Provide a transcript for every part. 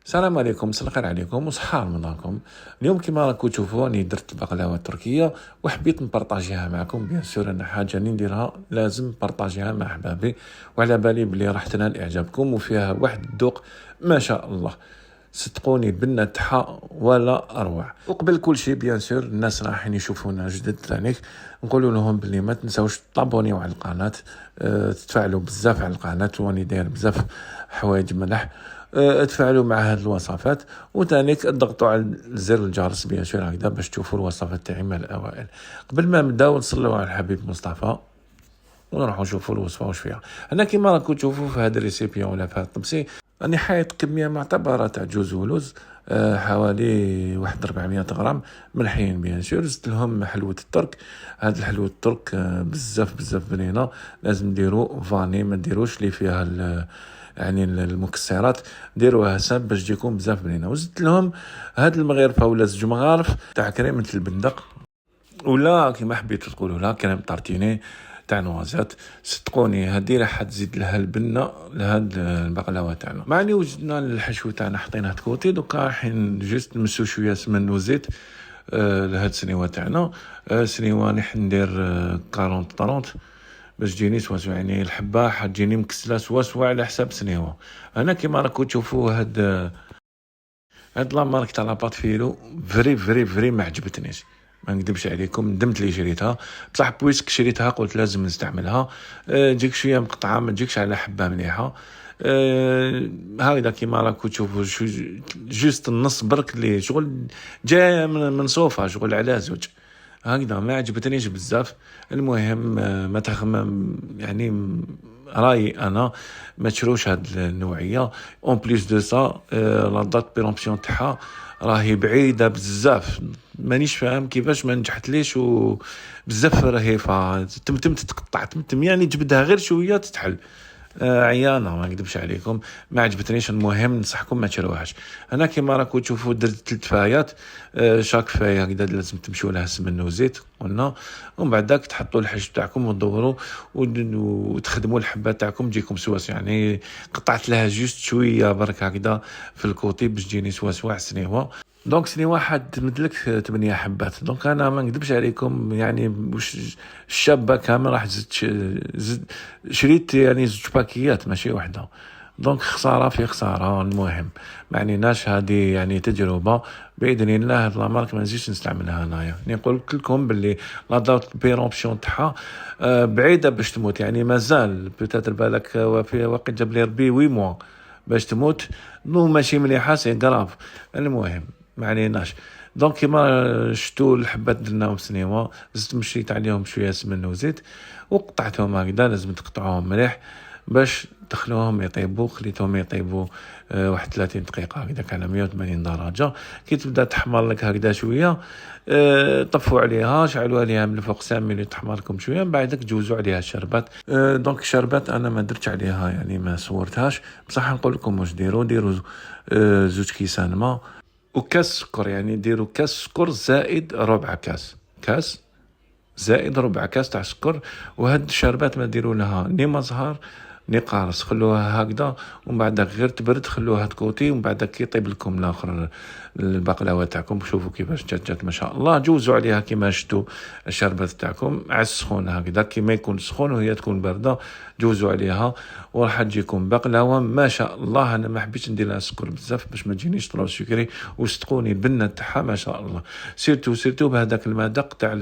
السلام عليكم، مساء الخير عليكم وصحة رمضانكم. اليوم كما راكم تشوفوا راني درت البقلاوه التركيه وحبيت نبارطاجيها معكم. بيان سور انا حاجه اللي نديرها لازم نبارطاجيها مع احبابي، وعلى بالي بلي راح تنال اعجابكم وفيها واحد الذوق ما شاء الله. صدقوني بنا تحا ولا اروع. وقبل كل شيء بيان سور الناس رايحين يشوفونا جدد ثانيك نقولوا لهم بلي ما تنساوش تابونيو على القناه، تتفاعلوا بزاف على القناه واني داير بزاف حوايج ملح. تفاعلوا مع هذه الوصفات وثانيك تضغطوا على زر الجرس بيان سور هكذا باش تشوفوا الوصفات تاعي من الاوائل. قبل ما نبداو نصلوا على الحبيب مصطفى ونروحوا نشوفوا الوصفه واش فيها. انا كيما راكم تشوفوا في هذا الريسيبيون ولا في هذا الطبسي راني حايط كميه معتبره تاع جوز ولوز، حوالي واحد 400 غرام ملحين بيان سور. زدت لهم حلوه الترك. هاد الحلوه الترك بزاف بزاف بنينه، لازم نديروا فاني ما نديروش اللي فيها يعني المكسرات، ديروها ساب باش تجيكم بزاف بنينه. وزدت لهم هاد المغرفه ولا زوج مغارف تاع كريمه البندق، ولا كيما حبيتوا تقولوا لا كريم طارتيني تاع نوازات. صدقوني هذه راح تزيد لها البنه لهاد البقلاوه تاعنا. معني وجدنا الحشو تاعنا حطيناه كوتي، دوكا رايحين جست نمسو شويه سمن وزيت لهاد السنيوه تاعنا. سنيوه راح ندير 40 30 باش تجيني سواسوا، يعني الحبه حتجيني مكسله سواسوا على حساب سنيوه. انا كيما راكم تشوفوا هاد لا مارك تاع لاباط فيلو فري فري فري ما عجبتنيش، ما نكذبش عليكم. ندمت لي شريتها بصح بويسك شريتها قلت لازم نستعملها. تجيك شويه مقطعه ما تجيكش على حبه مليحه. هاكدا كيما راكم تشوفوا جوست النص برك اللي شغل جايه من صوفه شغل على زوج هكذا، ما عجبتنيش بزاف. المهم ما تخمم يعني رايي انا ما تشروش هاد النوعيه. اون بليس دو سا لا دات بيرامبسيون تاعها راهي بعيده بزاف، مانيش فاهم كيفاش ما نجحتليش وبزاف رهيفه تمتم تتقطع تمتم، يعني جبدها غير شويه تتحل. عيانه ما نكذبش عليكم ما عجبتنيش. المهم ننصحكم ما تشروهاش. انا كيما راكم تشوفوا درت 3 فايات، شاك فايه هكذا لازم تمشوا لها سمن وزيت قلنا، ومن بعد داك تحطوا الحش تاعكم وتدوروا وتخدموا الحبه تاعكم تجيكم سواس. يعني قطعت لها جوست شويه برك هكذا في الكوتي باش تجيني سواس سنيوه. دونك سني واحد تمدلك 8 حبات. دونك انا ما نكذبش عليكم يعني واش الشابه كامل راح زدت شريت يعني 2 باكيات ماشي وحده. دونك خساره في خساره. المهم ما عنيناش، هذه يعني تجربه باذن الله. هاد لامارك ما نزيدش نستعملها انايا. نقول لكم باللي لا دات بيرومبسيون تاعها بعيده باش تموت، يعني مازال بيتاتر بالك وفي وقت جاب لي ربي 8 موا باش تموت. نو ماشي مليحه سي غراف. المهم ما عليناش. دونك كيما شتو الحبات درناهم سنيوه، زدت مشيت عليهم شويه سمن وزيت وقطعتهم هكذا. لازم تقطعوهم مليح باش دخلوهم يطيبوا. خليتهم يطيبوا واحد 30 دقيقه هكذا على 180 درجه. كي تبدا تحمر لك هكذا شويه طفوا عليها، شعلوا عليها من الفوق 5 مينوت تحمر لكم شويه. من بعد جوزوا عليها الشربات. دونك الشربات انا ما درتش عليها يعني ما صورتهاش، بصح نقول لكم واش ديروا 2 كيسان ماء وكاس سكر. يعني ديروا كاس سكر زائد ربع كاس زائد ربع كاس تاع سكر. وهاد الشربات ما ديروا لها ني مزهر ني قارص، خلوها هكذا ومن بعد غير تبرد خلوها تكوتي. ومن بعد كي يطيب لكم الاخر البقلاوه تاعكم شوفوا كيفاش جات ما شاء الله. جوزوا عليها كيما شفتوا الشربات تاعكم على السخون هكذا، كيما يكون سخون وهي تكون بارده جوزوا عليها وراح تجيكم بقلاوه ما شاء الله. انا ما حبيتش ندير لها سكر بزاف باش ما تجينيش طرو سكري، وصدقوني البنه تاعها ما شاء الله. سيرتو بهذاك المذاق تاع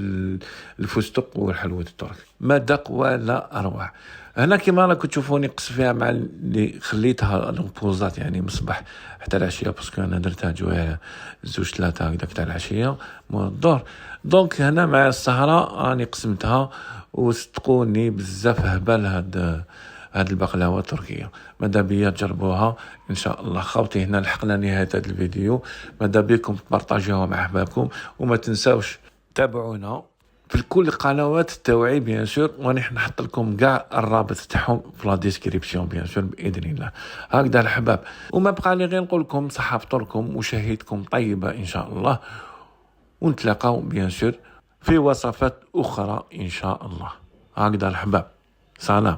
الفستق والحلوه الترك، مذاق ولا اروع. هنا كيما راكم تشوفوني قص فيها مع اللي خليتها البوزات يعني مصبح حتى العشيه، باسكو انا درتها جوايا 2 3 هكذاك تاع العشيه مور الظهر. دونك هنا مع السهره راني قسمتها وصدقوني بزاف هبال هاد البقلاوه التركيه. ماذا بيا تجربوها ان شاء الله. خوتي هنا لحقنا نهايه هذا الفيديو، ماذا بكم تبارطاجيوها مع احبابكم وما تنساوش تابعونا في كل القنوات التوعية بيان سور، وراني نحط لكم كاع الرابط تاعهم في لا ديسكريبسيون بيان سور باذن الله. هكذا الحباب، وما بقى لي غير نقول لكم صحه فطوركم وشهيتكم طيبه ان شاء الله، ونتلاقاو بيان سور في وصفات اخرى ان شاء الله. هكذا الحباب، سلام.